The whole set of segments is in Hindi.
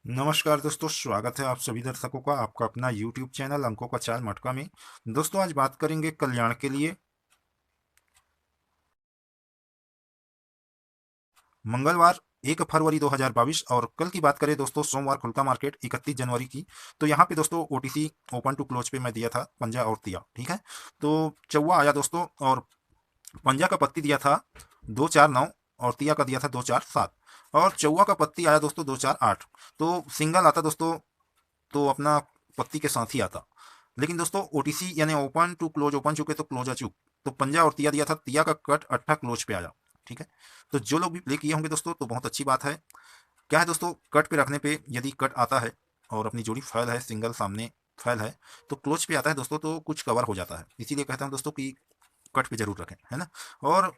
नमस्कार दोस्तों, स्वागत है आप सभी दर्शकों का आपका अपना YouTube चैनल अंकों का चाल मटका में। दोस्तों, आज बात करेंगे कल्याण के लिए। मंगलवार 1 फरवरी 2022 और कल की बात करें दोस्तों, सोमवार खुलता मार्केट 31 जनवरी की। तो यहाँ पे दोस्तों OTC ओपन टू क्लोज पे मैं दिया था पंजा और तिया, ठीक है। तो चौवा आया दोस्तों, और पंजा का पत्ती दिया था 249 और तिया का दिया था 247, और चौवा का पत्ती आया दोस्तों 248। तो सिंगल आता दोस्तों तो अपना पत्ती के साथ ही आता। लेकिन दोस्तों OTC यानी ओपन टू क्लोज, ओपन चुके तो क्लोज अचूक। तो पंजा और तिया दिया था, तिया का कट अट्ठा क्लोज पे आया, ठीक है। तो जो लोग भी प्ले किए होंगे दोस्तों तो बहुत अच्छी बात है। क्या है दोस्तों, कट पे रखने पे यदि कट आता है और अपनी जोड़ी फैल है, सिंगल सामने फैल है, तो क्लोज पे आता है दोस्तों तो कुछ कवर हो जाता है। इसीलिए कहता हूँ दोस्तों कि कट पे जरूर रखें, है ना। और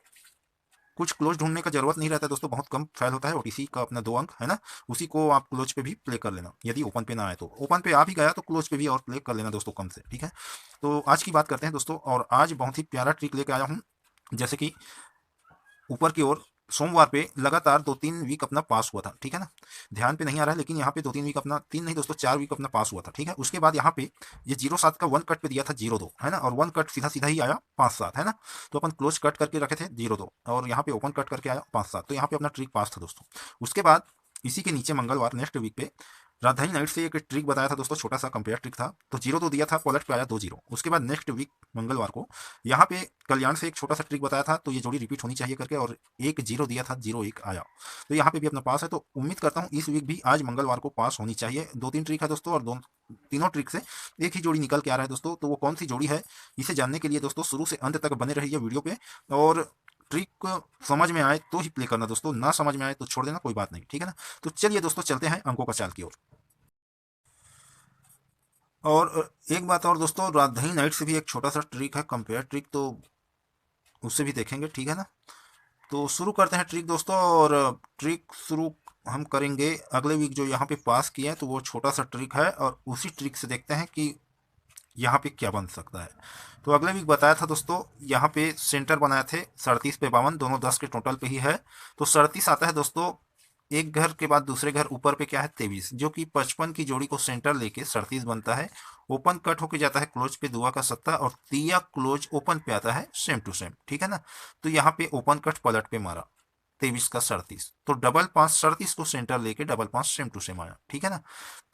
कुछ क्लोज ढूंढने का जरूरत नहीं रहता है दोस्तों, बहुत कम फैल होता है OTC का अपना 2 अंक, है ना। उसी को आप क्लोज पे भी प्ले कर लेना। यदि ओपन पे ना आए तो ओपन पे आ भी गया तो क्लोज पे भी और प्ले कर लेना दोस्तों, कम से, ठीक है। तो आज की बात करते हैं दोस्तों, और आज बहुत ही प्यारा ट्रिक लेके आया हूँ। जैसे कि ऊपर की ओर सोमवार पे लगातार 2-3 वीक अपना पास हुआ था, ठीक है ना। ध्यान पे नहीं आ रहा है, लेकिन यहाँ पे 2-3 वीक अपना, तीन नहीं दोस्तों 4 वीक अपना पास हुआ था, ठीक है। उसके बाद यहाँ पे ये 0-7 का 1 कट पे दिया था 0-2, है ना, और 1 कट सीधा सीधा ही आया 5-7, है ना। तो अपन क्लोज कट करके रखे थे 0-2, और यहाँ पे ओपन कट करके आया 5-7, तो यहाँ पे अपना ट्रिक पास था दोस्तों। उसके बाद इसी के नीचे मंगलवार नेक्स्ट वीक पे राजधानी नाइट से एक ट्रिक बताया था दोस्तों, छोटा सा कंपेयर ट्रिक था। तो 0-2 दिया था, पलट पे आया 2-0। उसके बाद नेक्स्ट वीक मंगलवार को यहाँ पे कल्याण से एक छोटा सा ट्रिक बताया था, तो ये जोड़ी रिपीट होनी चाहिए करके, और 1-0 दिया था, 0-1 आया। तो यहाँ पे भी अपना पास है। तो उम्मीद करता हूँ इस वीक भी आज मंगलवार को पास होनी चाहिए। 2-3 ट्रिक है दोस्तों, और तीनों ट्रिक से एक ही जोड़ी निकल के आ रहा है दोस्तों। तो वो कौन सी जोड़ी है, इसे जानने के लिए दोस्तों शुरू से अंत तक बने रहिए वीडियो पे। और ट्रिक समझ में आए तो ही प्ले करना दोस्तों, ना समझ में आए तो छोड़ देना, कोई बात नहीं, ठीक है ना। तो चलिए दोस्तों, चलते हैं अंकों का चाल की ओर। और एक बात और दोस्तों, राजधानी नाइट से भी एक छोटा सा ट्रिक है, कंपेयर ट्रिक, तो उससे भी देखेंगे, ठीक है ना। तो शुरू करते हैं ट्रिक दोस्तों। और ट्रिक शुरू हम करेंगे अगले वीक जो यहाँ पे पास किया है, तो वो छोटा सा ट्रिक है, और उसी ट्रिक से देखते हैं कि यहाँ पे क्या बन सकता है। तो अगले वीक बताया था दोस्तों, यहाँ पे सेंटर बनाए थे 37 पे 52, दोनों 10 के टोटल पे ही है। तो 37 आता है दोस्तों, एक घर के बाद दूसरे घर ऊपर पे क्या है 23, जो कि 55 की जोड़ी को सेंटर लेके 37 बनता है। ओपन कट होके जाता है क्लोज पे दुआ का सत्ता, और तिया क्लोज ओपन पे आता है सेम टू सेम, ठीक है ना। तो यहाँ पे ओपन कट पलट पे मारा 23 का 37, तो डबल 5 37 को सेंटर लेके डबल 5 सेम टू सेम आया, ठीक है ना।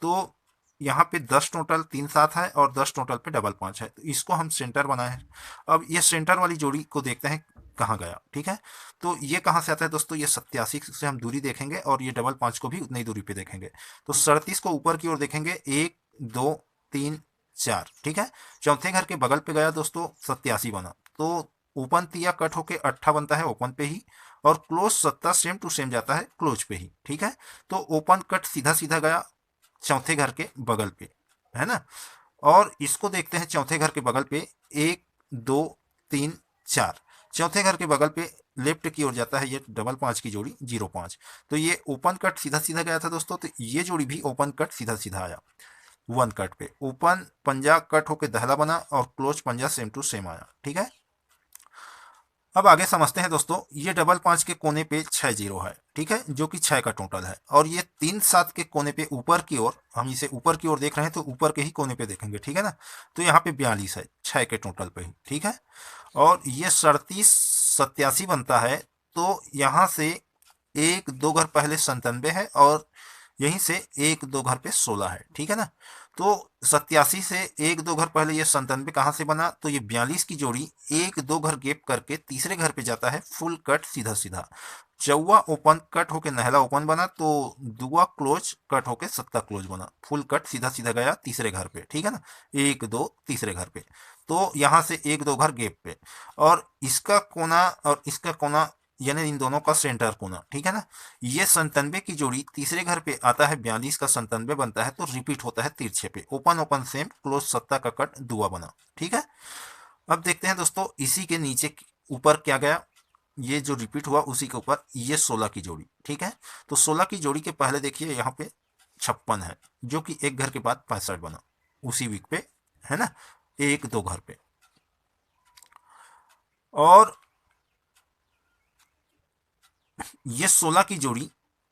तो यहाँ पे 10 टोटल 3-7 है, और 10 टोटल पे डबल 5 है, तो इसको हम सेंटर बनाए हैं। अब ये सेंटर वाली जोड़ी को देखते हैं कहाँ गया, ठीक है। तो ये कहाँ से आता है दोस्तों, ये 87 से हम दूरी देखेंगे, और ये डबल 5 को भी उतनी दूरी पे देखेंगे। तो 37 को ऊपर की ओर देखेंगे, 1, 2, 3, 4, ठीक है। चौथे घर के बगल पे गया दोस्तों, 87 बना। तो ओपन तिया कट होके 8 बनता है ओपन पे ही, और क्लोज सत्ता सेम टू सेम जाता है क्लोज पे ही, ठीक है। तो ओपन कट सीधा सीधा गया चौथे घर के बगल पे, है ना। और इसको देखते हैं चौथे घर के बगल पे, 1, 2, 3, 4, चौथे घर के बगल पे लेफ्ट की ओर जाता है ये डबल 5 की जोड़ी 0-5। तो ये ओपन कट सीधा सीधा गया था दोस्तों, तो ये जोड़ी भी ओपन कट सीधा सीधा आया 1 कट पे। ओपन पंजा कट होके दहला बना, और क्लोज पंजा सेम टू सेम आया, ठीक है। अब आगे समझते हैं दोस्तों, ये डबल 5 के कोने पे 6-0 है, ठीक है, जो कि 6 का टोटल है। और ये 3-7 के कोने पे ऊपर की ओर, हम इसे ऊपर की ओर देख रहे हैं तो ऊपर के ही कोने पे देखेंगे, ठीक है ना। तो यहाँ पे 42 है 6 के टोटल पे ही, ठीक है। और ये 37 बनता है। तो यहाँ से 1-2 घर पहले 97 है, और यहीं से 1-2 घर पे 16 है, ठीक है ना। तो 87 से 1-2 घर पहले ये 97 कहाँ से बना, तो ये 42 की जोड़ी 1-2 घर गैप करके तीसरे घर पे जाता है फुल कट सीधा सीधा। चौवा ओपन कट होके नहला ओपन बना, तो दुआ क्लोज कट होके सत्ता क्लोज बना, फुल कट सीधा सीधा गया तीसरे घर पे, ठीक है ना। 1-2 तीसरे घर पे। तो यहाँ से 1-2 घर गैप पे, और इसका कोना और इसका कोना, यानी इन दोनों का सेंटर कोना, ठीक है ना। ये 97 की जोड़ी तीसरे घर पे आता है 42 का 97 बनता है, तो रिपीट होता है तिरछे पे, ओपन ओपन सेम क्लोज सत्ता का कट दुआ बना, ठीक है। अब देखते हैं दोस्तों, इसी के नीचे ऊपर क्या गया, ये जो रिपीट हुआ उसी के ऊपर ये 16 की जोड़ी, ठीक है। तो 16 की जोड़ी के पहले देखिए यहाँ पे 56 है, जो कि एक घर के बाद 65 बना उसी वीक पे, है ना, 1-2 घर पे। और ये 16 की जोड़ी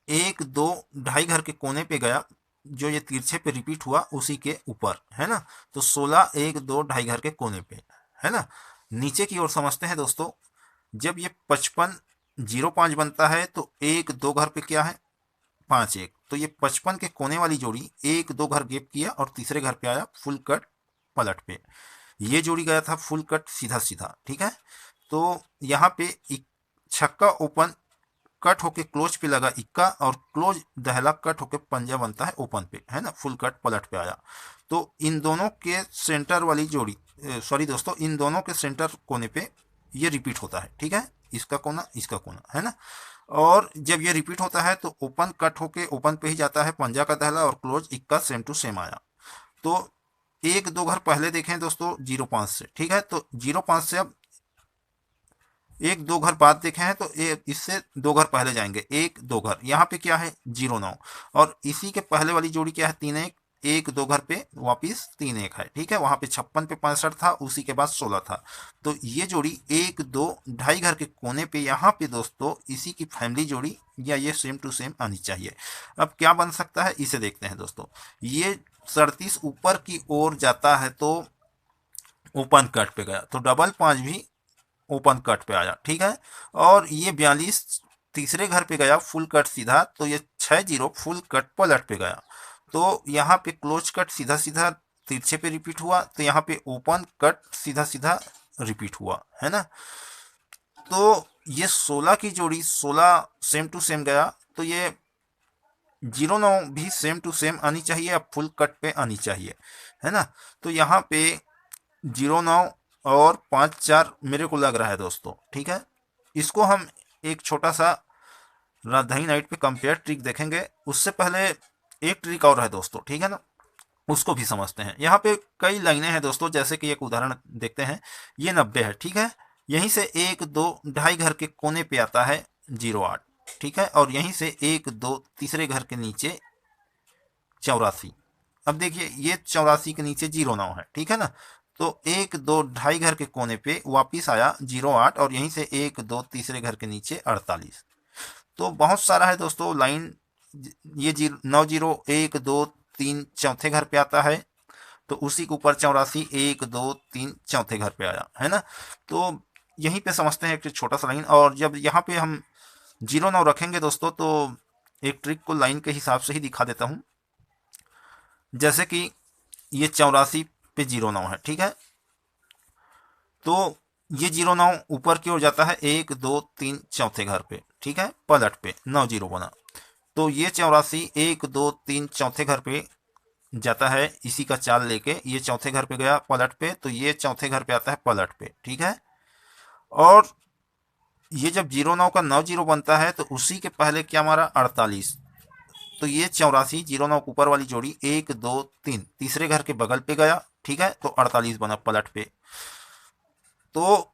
1-2 ढाई घर के कोने पे गया जो ये तिरछे पे रिपीट हुआ उसी के ऊपर, है ना। तो 16 1 2 ढाई घर के कोने पे, है ना। नीचे की ओर समझते हैं दोस्तों। जब ये 55 05 बनता है तो 1 2 घर पे क्या है, 5 1, तो ये 55 के कोने वाली जोड़ी 1 2 घर गैप किया और तीसरे घर पे आया फुल कट पलट पे। ये जोड़ी गया था फुल कट सीधा सीधा, ठीक है। तो यहाँ पे छक्का ओपन कट होके क्लोज पे लगा इक्का, और क्लोज दहला कट होके पंजा बनता है ओपन पे, है ना। फुल कट पलट पे आया। तो इन दोनों के सेंटर वाली जोड़ी, सॉरी दोस्तों, इन दोनों के सेंटर कोने पे ये रिपीट होता है, ठीक है। इसका कोना, है ना। और जब ये रिपीट होता है तो ओपन कट होके ओपन पे ही जाता है पंजा का दहला, और क्लोज इक्का सेम टू सेम आया। तो 1 2 घर पहले देखें दोस्तों 05 से, ठीक है। तो 05 से अब 1 2 घर बाद देखे हैं तो इससे 2 घर पहले जाएंगे, 1 2 घर, यहाँ पे क्या है 09, और इसी के पहले वाली जोड़ी क्या है 3 1, 1 2 घर पे वापिस 3 1 है, ठीक है। वहां पे 56 पे 65 था, उसी के बाद 16 था। तो ये जोड़ी 1 2 ढाई घर के कोने पे यहाँ पे दोस्तों इसी की फैमिली जोड़ी या ये सेम टू सेम आनी चाहिए। अब क्या बन सकता है इसे देखते हैं दोस्तों। ये 37 ऊपर की ओर जाता है तो ओपन कट पे गया, तो डबल 5 भी ओपन कट पे आया, ठीक है। और ये 42 तीसरे घर पे गया फुल कट सीधा, तो ये 60 फुल कट पलट पे गया। तो यहाँ पे क्लोज कट सीधा सीधा तिरछे पे रिपीट हुआ, तो यहाँ पे ओपन कट सीधा सीधा रिपीट हुआ, है ना। तो ये 16 की जोड़ी 16 सेम टू सेम गया, तो ये 09 भी सेम टू सेम आनी चाहिए, अब फुल कट पे आनी चाहिए, है ना। तो यहाँ पे 09 और 5 4 मेरे को लग रहा है दोस्तों, ठीक है। इसको हम एक छोटा सा राजधानी नाइट पे कंपेयर ट्रिक देखेंगे। उससे पहले एक ट्रिक और है दोस्तों, ठीक है ना, उसको भी समझते हैं। यहाँ पे कई लाइनें हैं दोस्तों, जैसे कि एक उदाहरण देखते हैं। ये 90 है, ठीक है। यहीं से 1 2 ढाई घर के कोने पे आता है 08, ठीक है। और यहीं से 1 2 तीसरे घर के नीचे 84। अब देखिए ये 84 के नीचे 09 है, ठीक है ना। तो 1 2 ढाई घर के कोने पे वापिस आया 08, और यहीं से 1 2 तीसरे घर के नीचे 48। तो बहुत सारा है दोस्तों लाइन। ये 90 1 2 3 चौथे घर पे आता है, तो उसी के ऊपर 84 1 2 3 चौथे घर पे आया, है ना। तो यहीं पे समझते हैं एक छोटा सा लाइन। और जब यहाँ पे हम 09 रखेंगे दोस्तों, तो एक ट्रिक को लाइन के हिसाब से ही दिखा देता हूँ। जैसे कि ये 84 पे 09 है, ठीक है। तो ये 09 ऊपर की ओर जाता है 1 2 3 चौथे घर पे, ठीक है, पलट पे 90 बना। तो ये 84 1 2 3 चौथे घर पे जाता है, इसी का चाल लेके ये चौथे घर पे गया पलट पे, तो ये चौथे घर पे आता है पलट पे, ठीक है। और ये जब 09 का 90 बनता है तो उसी के पहले क्या मारा 48। तो ये 84 09 ऊपर वाली जोड़ी 1 2 3 तीसरे घर के बगल पे गया, ठीक है। तो 48 बना पलट पे। तो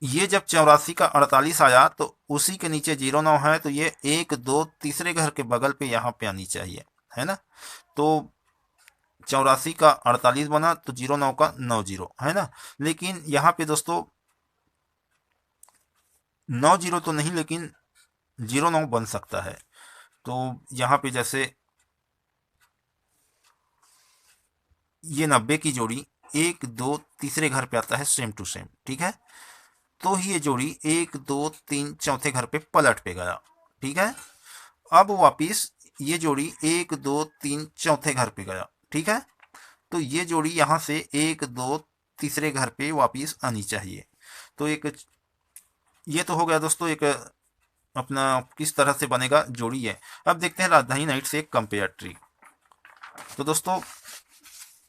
ये जब 84 का 48 आया तो उसी के नीचे 09 है, तो ये 1 2 तीसरे घर के बगल पे यहाँ पे आनी चाहिए, है ना। तो 84 का 48 बना तो 09 का 90, है ना। लेकिन यहाँ पे दोस्तों 90 तो नहीं, लेकिन 09 बन सकता है। तो यहाँ पे जैसे ये 90 की जोड़ी 1 2 तीसरे घर पे आता है सेम टू सेम, ठीक है। तो ही ये जोड़ी 1 2 3 चौथे घर पे पलट पे गया, ठीक है। अब वापिस ये जोड़ी 1 2 3 चौथे घर पे गया, ठीक है। तो ये जोड़ी यहाँ से 1 2 तीसरे घर पे वापिस आनी चाहिए। तो एक ये तो हो गया दोस्तों एक अपना किस तरह से बनेगा जोड़ी है। अब देखते हैं राजधानी नाइट से एक कंपेयर ट्रिक। तो दोस्तों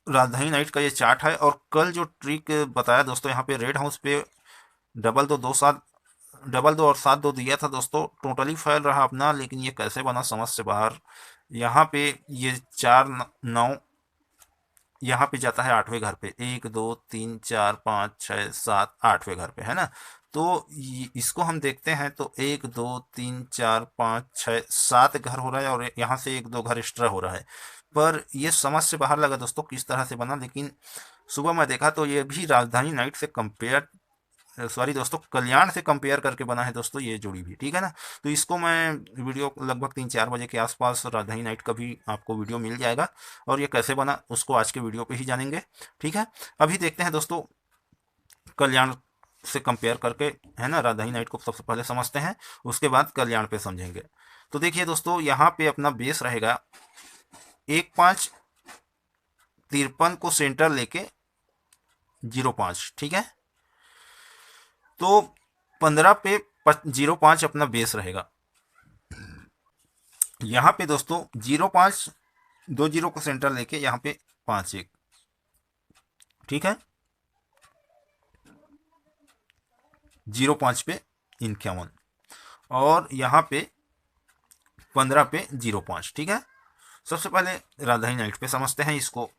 राजधानी नाइट का ये चार्ट है, और कल जो ट्रिक बताया दोस्तों यहाँ पे रेड हाउस पे डबल दो 2 7 डबल 2 और 7 2 दिया था दोस्तों, टोटली फेल रहा अपना। लेकिन ये कैसे बना समझ से बाहर। यहाँ पे ये 4 9 यहाँ पे जाता है 8वें घर पे, 1 2 3 4 5 6 7 8वें घर पे, है ना। तो इसको हम देखते हैं तो 1 2 3 4 5 6 7 घर हो रहा है, और यहाँ से 1 2 घर एक्स्ट्रा हो रहा है। पर ये समझ से बाहर लगा दोस्तों किस तरह से बना। लेकिन सुबह मैं देखा तो ये भी राजधानी नाइट से कंपेयर सॉरी दोस्तों, कल्याण से कंपेयर करके बना है दोस्तों ये जोड़ी भी, ठीक है ना। तो इसको मैं वीडियो लगभग 3-4 बजे के आसपास राजधानी नाइट का भी आपको वीडियो मिल जाएगा, और ये कैसे बना उसको आज के वीडियो पे ही जानेंगे, ठीक है। अभी देखते हैं दोस्तों कल्याण से कंपेयर करके, है ना। राजधानी नाइट को सबसे पहले समझते हैं, उसके बाद कल्याण पे समझेंगे। तो देखिए दोस्तों, यहाँ पे अपना बेस रहेगा 1-5-53 को सेंटर लेके 0-5, ठीक है। तो 15 पे 0-5 अपना बेस रहेगा। यहाँ पे दोस्तों 0-5 2 0 को सेंटर लेके यहाँ पे 5-1, ठीक है। 0-5 पे 51, और यहाँ पे 15 पे 0-5, ठीक है। सबसे पहले राजधानी नाइट पे समझते हैं इसको,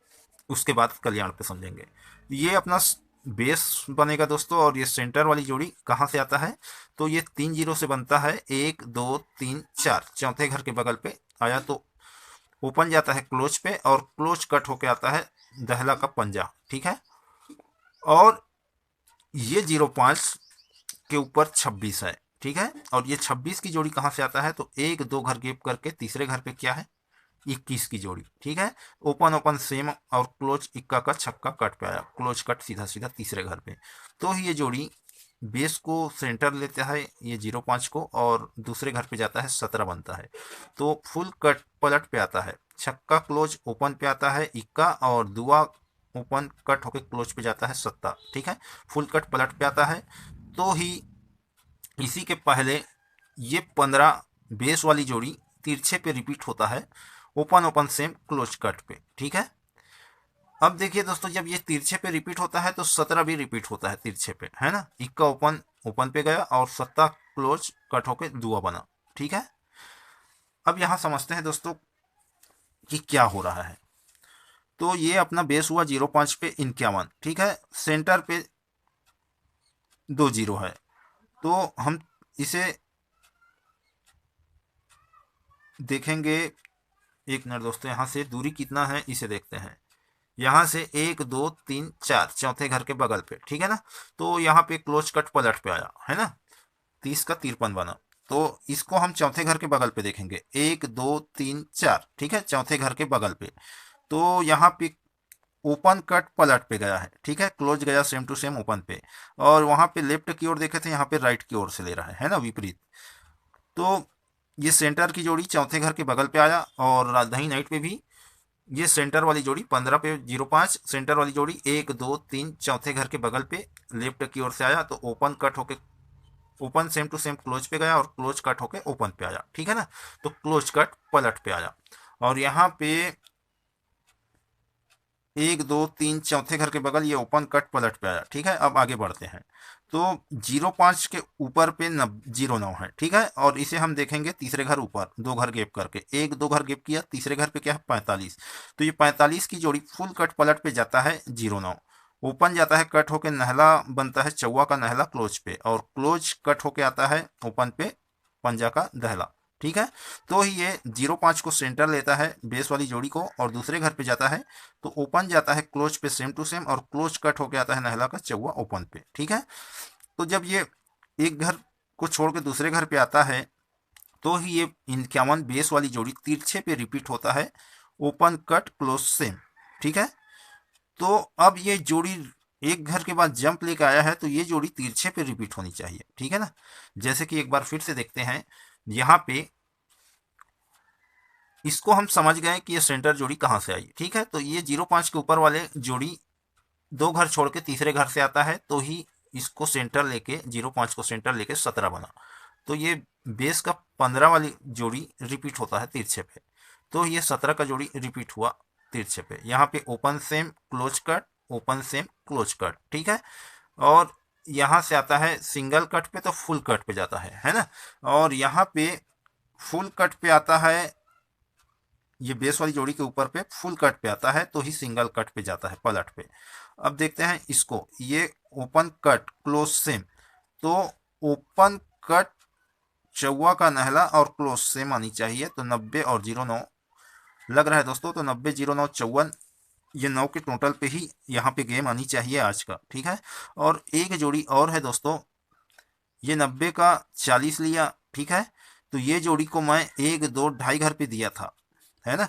उसके बाद कल्याण पे समझेंगे। ये अपना बेस बनेगा दोस्तों, और ये सेंटर वाली जोड़ी कहाँ से आता है, तो ये 3 0 से बनता है। 1 2 3 4 चौथे घर के बगल पे आया तो ओपन जाता है क्लोज पे, और क्लोज कट होके आता है दहला का पंजा, ठीक है। और ये 0-5 के ऊपर 26 है, ठीक है। और ये 26 की जोड़ी कहाँ से आता है, तो 1-2 घर गेप करके तीसरे घर पे क्या है, 21 की जोड़ी, ठीक है। ओपन ओपन सेम, और क्लोज इक्का का छक्का कट पे आया, क्लोज कट सीधा सीधा तीसरे घर पे। तो ये जोड़ी बेस को सेंटर लेता है ये 0-5 को, और दूसरे घर पे जाता है 17 बनता है। तो फुल कट पलट पे आता है, छक्का क्लोज ओपन पे आता है इक्का, और दुआ ओपन कट होके क्लोज पे जाता है सत्ता, ठीक है। फुल कट पलट पे आता है। तो ही इसी के पहले ये 15 बेस वाली जोड़ी तिरछे पे रिपीट होता है, open open same close cut पे, ठीक है। अब देखिए दोस्तों, जब ये तिरछे पे रिपीट होता है तो 17 भी रिपीट होता है तिरछे पे, है ना। इक्का ओपन ओपन पे गया, और सत्ता क्लोज कट होके दुआ बना, ठीक है। अब यहां समझते हैं दोस्तों कि क्या हो रहा है। तो ये अपना बेस हुआ 0-5 पे 51, ठीक है। सेंटर पे 2 0 है, तो हम इसे देखेंगे। एक मिनट दोस्तों, यहाँ से दूरी कितना है इसे देखते हैं। यहाँ से 1 2 3 4 चौथे घर के बगल पे, ठीक है ना। तो यहाँ पे क्लोज कट पलट पे आया, है ना। 30 का 53 बना। तो इसको हम चौथे घर के बगल पे देखेंगे, 1 2 3 4, ठीक है, चौथे घर के बगल पे। तो यहाँ पे ओपन कट पलट पे गया है, ठीक है, क्लोज गया सेम टू सेम ओपन पे। और वहां पे लेफ्ट की ओर देखे थे, यहाँ पे राइट की ओर से ले रहा है ना, विपरीत। तो ये सेंटर की जोड़ी चौथे घर के बगल पे आया, और राजधानी नाइट पे भी ये सेंटर वाली जोड़ी 15 पे 0-5, सेंटर वाली जोड़ी 1 2 3 चौथे घर के बगल पे लेफ्ट की ओर से आया, तो ओपन कट होके open same to same close पे गया, और क्लोज कट होके ओपन पे आया, ठीक है ना। तो क्लोज कट पलट पे आया, और यहाँ पे 1 2 3 चौथे घर के बगल ये ओपन कट पलट पे आया, ठीक है। अब आगे बढ़ते हैं। तो 0-5 के ऊपर पे 0-9 है, ठीक है। और इसे हम देखेंगे तीसरे घर ऊपर 2 घर गेप करके, 1 2 घर गेप किया, तीसरे घर पे क्या है 45। तो ये 45 की जोड़ी फुल कट पलट पे जाता है 0-9, ओपन जाता है कट होके नहला बनता है चौवा का नहला क्लोज पे, और क्लोज कट होके आता है ओपन पे पंजा का दहला, ठीक है। तो ही ये 0-5 को सेंटर लेता है बेस वाली जोड़ी को, और दूसरे घर पे जाता है तो ओपन जाता है क्लोज पे सेम टू सेम, और क्लोज कट होके आता है नहला का चौवा ओपन पे, ठीक है। तो जब ये एक घर को छोड़ के दूसरे घर पे आता है, तो ही ये 51 बेस वाली जोड़ी तिरछे पे रिपीट होता है, ओपन कट क्लोज सेम, ठीक है। तो अब ये जोड़ी एक घर के बाद जंप लेके आया है, तो ये जोड़ी तिरछे पे रिपीट होनी चाहिए, ठीक है ना। जैसे कि एक बार फिर से देखते हैं, यहाँ पे इसको हम समझ गए कि ये सेंटर जोड़ी कहाँ से आई, ठीक है। तो ये 0-5 के ऊपर वाले जोड़ी 2 घर छोड़ के तीसरे घर से आता है, तो ही इसको सेंटर लेके 0-5 को सेंटर लेके 17 बना। तो ये बेस का 15 वाली जोड़ी रिपीट होता है तिरछे पे, तो ये 17 का जोड़ी रिपीट हुआ तिरछे पे। यहाँ पे open same close cut, open same close cut, ठीक है। और यहाँ से आता है सिंगल कट पे तो फुल कट पे जाता है ना। और यहाँ पे फुल कट पे आता है, ये बेस वाली जोड़ी के ऊपर पे फुल कट पे आता है, तो ही सिंगल कट पे जाता है पलट पे। अब देखते हैं इसको, ये ओपन कट क्लोज सेम, तो ओपन कट चौवा का नहला और क्लोज सेम आनी चाहिए। तो 90 और 09 लग रहा है दोस्तों, तो 90 09 54 ये 9 के टोटल पे ही यहाँ पे गेम आनी चाहिए आज का, ठीक है। और एक जोड़ी और है दोस्तों, ये 90 का 40 लिया, ठीक है। तो ये जोड़ी को मैं 1 2 ढाई घर पे दिया था, है ना।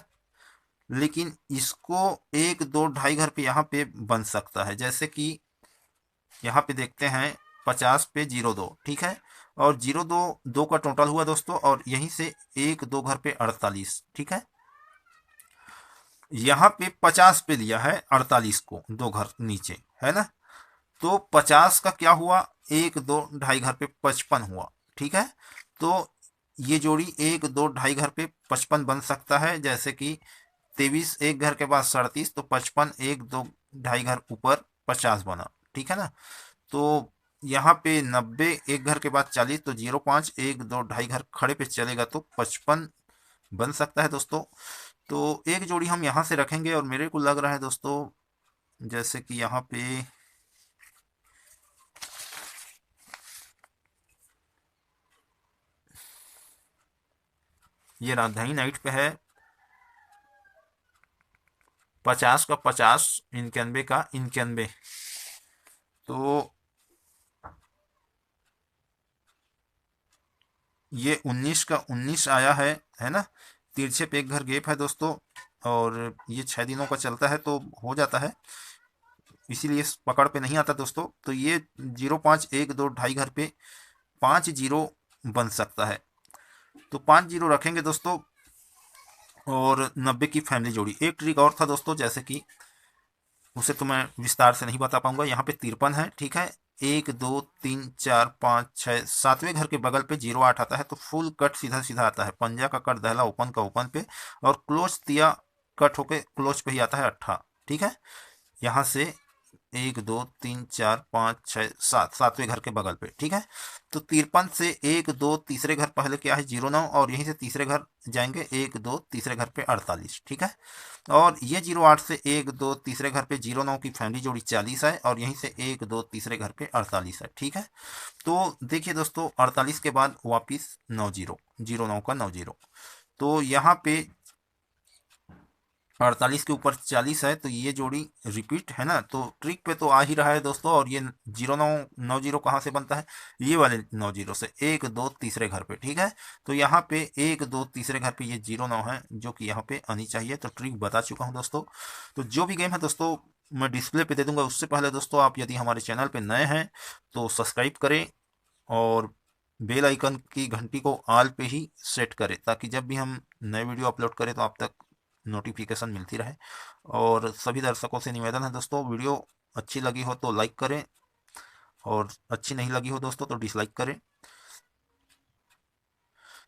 लेकिन इसको 1 2 ढाई घर पे यहाँ पे बन सकता है, जैसे कि यहाँ पे देखते हैं 50 पे 02, ठीक है। और 02 2 का टोटल हुआ दोस्तों, और यहीं से 1 2 घर पे 48, ठीक है। यहाँ पे 50 पे लिया है 48 को 2 घर नीचे, है ना। तो 50 का क्या हुआ, 1 2 ढाई घर पे 55 हुआ, ठीक है। तो ये जोड़ी 1 2 ढाई घर पे 55 बन सकता है, जैसे कि 23 एक घर के बाद 37, तो 55 1 2 ढाई घर ऊपर 50 बना, ठीक है ना। तो यहाँ पे 90 एक घर के बाद 40, तो 05 1 2 ढाई घर खड़े पे चलेगा तो 55 बन सकता है दोस्तों। तो एक जोड़ी हम यहाँ से रखेंगे, और मेरे को लग रहा है दोस्तों जैसे कि यहाँ पे ये राजधानी नाइट पे है, 50 का 50, 91 का 91। तो ये 19 का 19 आया है ना। तिरछे पे एक घर गैप है दोस्तों, और ये 6 दिनों का चलता है तो हो जाता है, इसीलिए पकड़ पे नहीं आता दोस्तों। तो ये 05 1 2 ढाई घर पे 50 बन सकता है, तो 50 रखेंगे दोस्तों। और 90 की फैमिली जोड़ी, एक ट्रिक और था दोस्तों, जैसे कि उसे तो मैं विस्तार से नहीं बता पाऊंगा। यहाँ पे 53 है, ठीक है। 1 2 3 4 5 6 7वें घर के बगल पे 08 आता है, तो फुल कट सीधा सीधा आता है, पंजा का कट दहला ओपन का ओपन पे, और क्लोज तिया कट होके क्लोज पे ही आता है 18, ठीक है। यहाँ से 1 2 3 4 5 6 7, 7वें घर के बगल पे, ठीक है। तो 53 से 1 2 तीसरे घर पहले क्या है 09, और यहीं से तीसरे घर जाएंगे 1 2 तीसरे घर पे 48, ठीक है। और ये 08 से 1 2 तीसरे घर पे 09 की फैमिली जोड़ी 40 है, और यहीं से 1 2 तीसरे घर पे 48 है, ठीक है। तो देखिए दोस्तों 48 के बाद वापिस 90 का 90, तो यहाँ पे 48 के ऊपर 40 है, तो ये जोड़ी रिपीट है ना। तो ट्रिक पे तो आ ही रहा है दोस्तों। और ये 09 90 कहाँ से बनता है, ये वाले 90 से 1 2 तीसरे घर पे, ठीक है। तो यहाँ पे 1 2 तीसरे घर पे ये 09 है, जो कि यहाँ पे आनी चाहिए। तो ट्रिक बता चुका हूँ दोस्तों। तो जो भी गेम है दोस्तों मैं डिस्प्ले पे दे दूंगा, उससे पहले दोस्तों आप यदि हमारे चैनल पे नए हैं तो सब्सक्राइब करें, और बेल आइकन की घंटी को ऑल पे ही सेट करें, ताकि जब भी हम नए वीडियो अपलोड करें तो आप तक नोटिफिकेशन मिलती रहे। और सभी दर्शकों से निवेदन है दोस्तों, वीडियो अच्छी लगी हो तो लाइक करें, और अच्छी नहीं लगी हो दोस्तों तो डिसलाइक करें।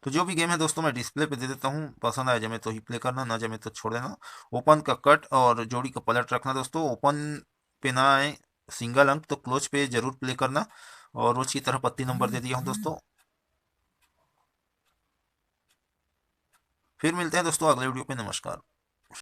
तो जो भी गेम है दोस्तों मैं डिस्प्ले पे दे देता हूँ, पसंद आए जमे तो ही प्ले करना, ना जमे तो छोड़ देना। ओपन का कट और जोड़ी का पलट रखना दोस्तों, ओपन पे ना आए सिंगल अंक तो क्लोज पे जरूर प्ले करना। और रोज की तरह पत्ती नंबर दे दिया हूँ दोस्तों। फिर मिलते हैं दोस्तों अगले वीडियो पे, नमस्कार।